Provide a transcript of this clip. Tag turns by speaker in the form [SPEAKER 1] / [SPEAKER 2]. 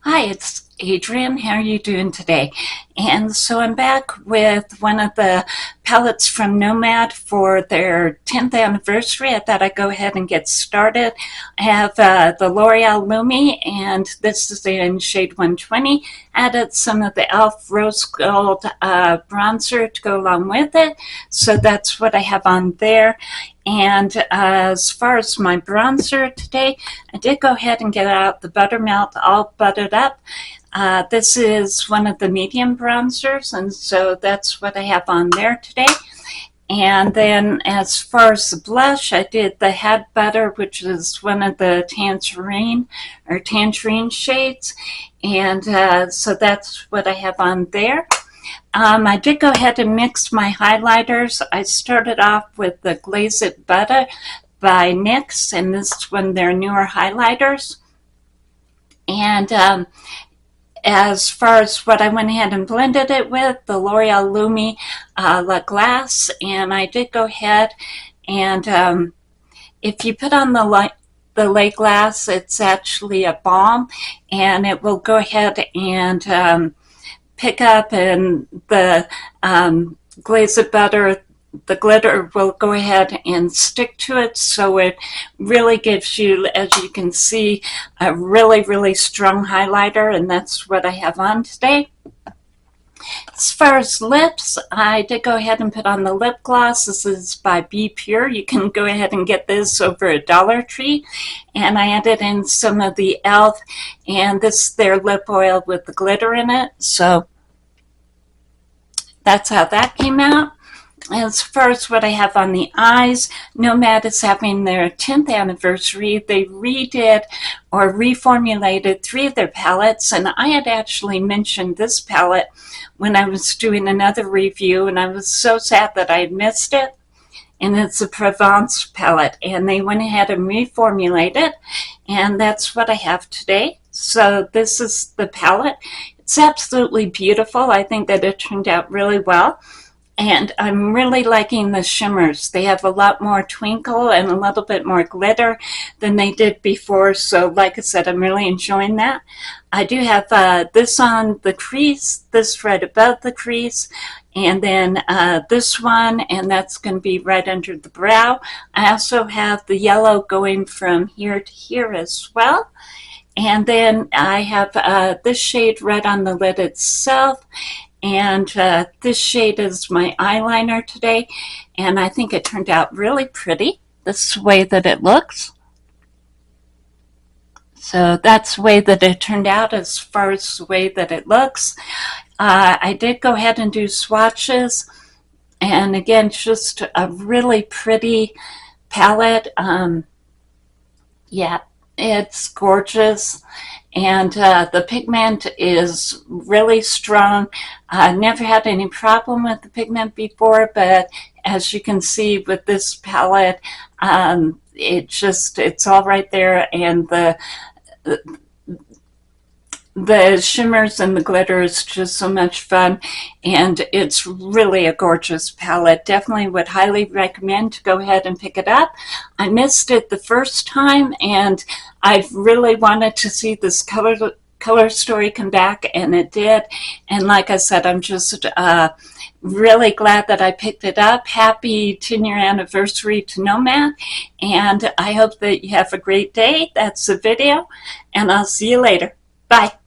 [SPEAKER 1] Hi, it's Adrienne. How are you doing today? And so I'm back with one of the palettes from NOMAD for their 10th anniversary. I thought I'd go ahead and get started. I have the L'Oreal Lumi, and this is in shade 120. Added some of the e.l.f. Rose Gold bronzer to go along with it. So that's what I have on there. And as far as my bronzer today, I did go ahead and get out the Buttermelt all buttered up. This is one of the medium bronzers, and so that's what I have on there today. And then as far as the blush, I did the Head Butter, which is one of the tangerine shades. And so that's what I have on there. I did go ahead and mix my highlighters. I started off with the Glaze It Butta by NYX, and this is one of their newer highlighters. And as far as what I went ahead and blended it with, the L'Oreal Lumi La Glace, and I did go ahead and if you put on the lay glass, it's actually a balm, and it will go ahead and pick up, and the Glaze It Butter, the glitter will go ahead and stick to it, so it really gives you, as you can see, a really strong highlighter, and that's what I have on today. As far as lips, I did go ahead and put on the lip gloss. This is by BPure. You can go ahead and get this over at Dollar Tree. And I added in some of the e.l.f. and this is their lip oil with the glitter in it. So that's how that came out. As far as what I have on the eyes, NOMAD is having their 10th anniversary. They redid or reformulated 3 of their palettes, and I had actually mentioned this palette when I was doing another review, and I was so sad that I had missed it. And it's a Provence palette, and they went ahead and reformulated it, and that's what I have today. So this is the palette. It's absolutely beautiful. I think that it turned out really well. And I'm really liking the shimmers. They have a lot more twinkle and a little bit more glitter than they did before. So like I said, I'm really enjoying that. I do have this on the crease, this right above the crease, and then this one, and that's going to be right under the brow. I also have the yellow going from here to here as well. And then I have this shade right on the lid itself. And this shade is my eyeliner today, and I think it turned out really pretty. This is the way that it looks. So that's the way that it turned out as far as the way that it looks. I did go ahead and do swatches, and again, just a really pretty palette. Yeah, it's gorgeous. And the pigment is really strong. I never had any problem with the pigment before, but as you can see with this palette, it's all right there, and the shimmers and the glitter is just so much fun, and it's really a gorgeous palette. Definitely would highly recommend to go ahead and pick it up. I missed it the first time, and I really wanted to see this color story come back, and it did. And like I said, I'm just really glad that I picked it up. Happy 10-year anniversary to NOMAD, and I hope that you have a great day. That's the video, and I'll see you later. Bye.